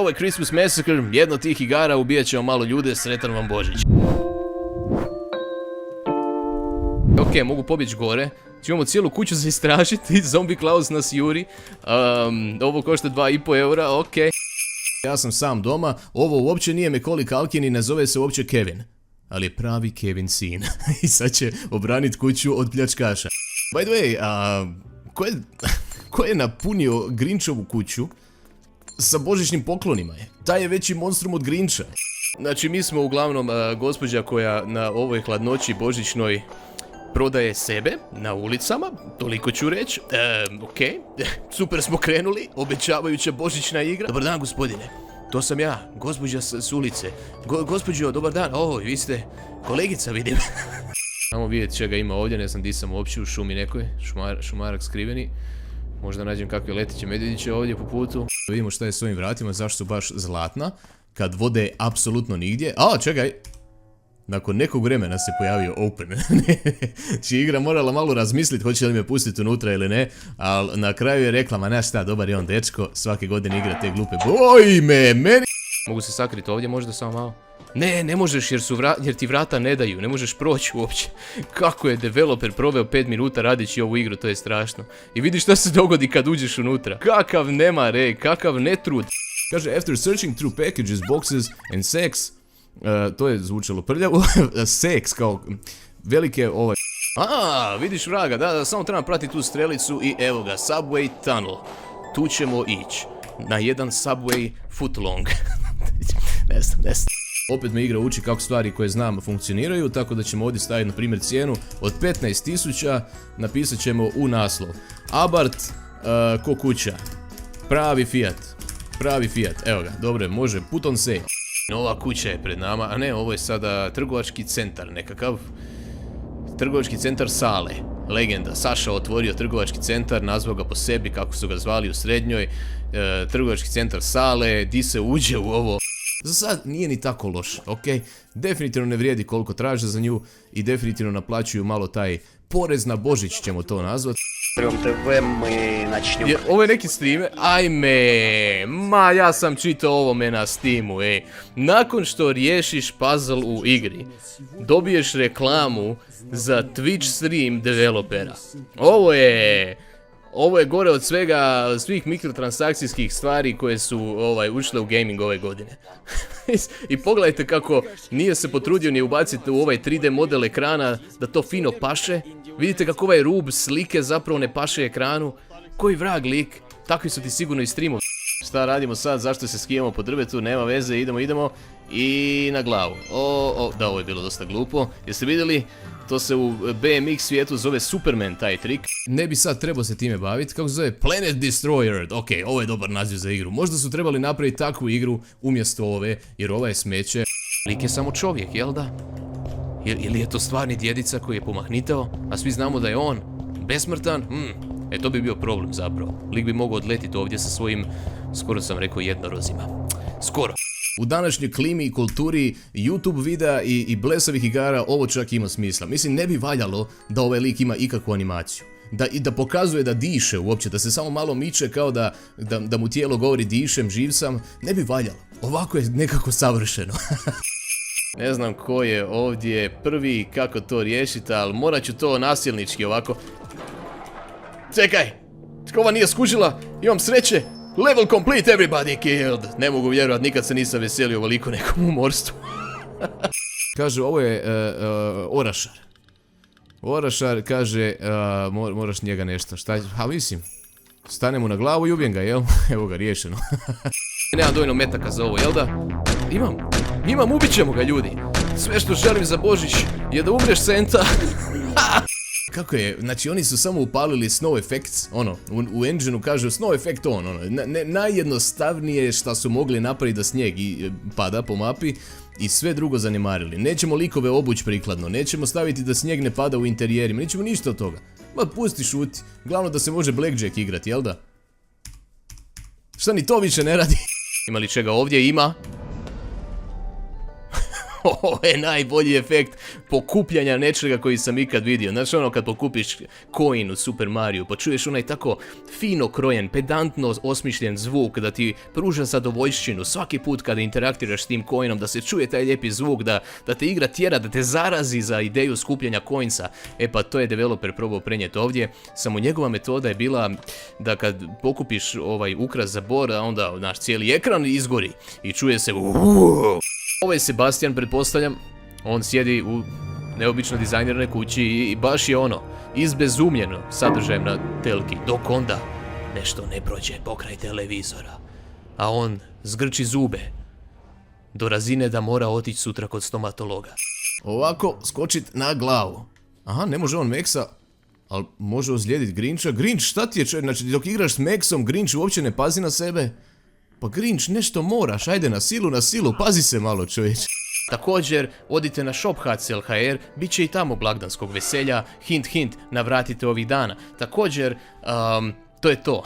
ovo je Christmas Massacre, jedno od tih igara, ubijat ćemo malo ljude, sretan vam Božić. Ok, mogu pobjeći gore. Imamo cijelu kuću za istražiti, Zombie Klaus nas juri. Ovo košta 2,5 eura, ok. Ja sam sam doma, ovo uopće nije Macaulay Culkin i ne zove se uopće Kevin. Ali je pravi Kevin sin. I sad će obraniti kuću od pljačkaša. By the way, ko je napunio Grinchovu kuću sa božićnim poklonima je? Taj je veći monstrum od Grincha. Znači mi smo uglavnom gospođa koja na ovoj hladnoći božićnoj prodaje sebe na ulicama, toliko ću reći. Ok, super smo krenuli, obećavajuća božićna igra. Dobar dan gospodine, to sam ja, gospođa s ulice. Gospođo, dobar dan, vi ste kolegica vidim. Samo vidjeti čega ima ovdje, ne znam di sam uopće u šumi nekoj, šumarak skriveni. Možda nađem kakve letiće medvjediće ovdje po putu. Vidimo šta je s ovim vratima, zašto su baš zlatna, kad vode apsolutno nigdje. Čekaj! Nakon nekog vremena se pojavio open. Znači igra morala malo razmisliti hoće li me pustiti unutra ili ne, ali na kraju je rekla, ma znaš šta, dobar je on dečko, svake godine igra te glupe meni. Mogu se sakriti ovdje možda samo malo? Ne možeš jer ti vrata ne daju, ne možeš proći uopće. Kako je developer proveo 5 minuta radići ovu igru, to je strašno. I vidiš šta se dogodi kad uđeš unutra. Kakav nemar, kakav netrud. Kaže, after searching through packages, boxes and sex, to je zvučalo prljavo, seks kao velike vidiš vraga, da, samo trebam pratiti tu strelicu i evo ga, Subway Tunnel. Tu ćemo ići, na jedan Subway footlong. Ne znam. Opet me igra uči kako stvari koje znam funkcioniraju, tako da ćemo ovdje staviti na primjer cijenu od 15.000, napisat ćemo u naslov. Abart ko kuća, pravi Fiat, evo ga, dobro, može, put on sale. Nova kuća je pred nama, a ne, ovo je sada trgovački centar nekakav. Trgovački centar Sale, legenda. Saša otvorio trgovački centar, nazvao ga po sebi kako su ga zvali u srednjoj. Trgovački centar Sale, di se uđe u ovo. Za sad nije ni tako loš, ok? Definitivno ne vrijedi koliko traže za nju i definitivno naplaćuju malo taj porez na Božić ćemo to nazvati. Ovo je neki streamer, ja sam čitao ovome na Steamu, nakon što riješiš puzzle u igri, dobiješ reklamu za Twitch stream developera. Ovo je gore od svih mikrotransakcijskih stvari koje su ušle u gaming ove godine. I pogledajte kako nije se potrudio ni ubaciti u ovaj 3D model ekrana da to fino paše. Vidite kako ovaj rub slike zapravo ne paše ekranu. Koji vrag lik, takvi su ti sigurno i streamovi. Šta radimo sad, zašto se skijemo po drvetu, nema veze, idemo i na glavu. Da, ovo je bilo dosta glupo. Jeste vidjeli? To se u BMX svijetu zove Superman, taj trik. Ne bi sad trebao se time baviti, kako se zove Planet Destroyer. Ok, ovo je dobar naziv za igru. Možda su trebali napraviti takvu igru umjesto ove, jer ova je smeće. Lik je samo čovjek, jel da? Ili je to stvarni djedica koji je pomahnitao, a svi znamo da je on besmrtan? To bi bio problem zapravo. Lik bi mogao odletiti ovdje sa svojim, skoro sam rekao, jednorozima. Skoro. U današnjoj klimi i kulturi YouTube videa i blesavih igara ovo čak ima smisla. Mislim, ne bi valjalo da ovaj lik ima ikakvu animaciju. Da pokazuje da diše uopće, da se samo malo miče kao da mu tijelo govori dišem, živ sam. Ne bi valjalo. Ovako je nekako savršeno. Ne znam ko je ovdje prvi kako to riješiti, ali morat ću to nasilnički ovako. Čekaj! Ova nije skužila, imam sreće! Level complete, everybody killed! Ne mogu vjerovat, nikad se nisam veselio ovoliko nekom umorstvu. Kaže, ovo je Orašar. Orašar kaže, moraš njega nešto, mislim, stane mu na glavu i ubijem ga, jel? Evo ga, riješeno. Nemam dovoljno metaka za ovo, jel da? Imam, ubit ćemo ga, ljudi. Sve što želim za Božić je da umreš, Senta. Kako je, znači oni su samo upalili snow effects, u engine-u kažu snow effect najjednostavnije šta su mogli napraviti da snijeg pada po mapi i sve drugo zanemarili. Nećemo likove obući prikladno, nećemo staviti da snijeg ne pada u interijerima, nećemo ništa od toga. Ma pusti šuti, glavno da se može blackjack igrati, jel da? Šta ni to više ne radi? Ima li čega ovdje? Ima. Ovo je najbolji efekt pokupljanja nečega koji sam ikad vidio. Znači ono kad pokupiš coin u Super Mario, pa čuješ onaj tako fino krojen, pedantno osmišljen zvuk da ti pruža zadovoljštinu svaki put kada interaktiraš s tim coinom, da se čuje taj lijepi zvuk, da te igra tjera, da te zarazi za ideju skupljanja coinsa. E pa to je developer probao prenijeti ovdje, samo njegova metoda je bila da kad pokupiš ovaj ukras za bor, onda naš cijeli ekran izgori i čuje se Ovo je Sebastian, pretpostavljam. On sjedi u neobično dizajniranoj kući i baš je ono, izbezumljeno sadržajem na telki, dok onda nešto ne prođe pokraj televizora. A on zgrči zube do razine da mora otići sutra kod stomatologa. Ovako, skočit na glavu. Aha, ne može on Meksa, ali može ozlijedit Grincha. Grinch, šta ti je čovjek? Znači, dok igraš s Meksom, Grinch uopće ne pazi na sebe. Pa Grinch, nešto moraš, ajde na silu, pazi se malo čovječ. Također, odite na shop.hr, bit će i tamo blagdanskog veselja, hint, navratite ovih dana. Također, to je to.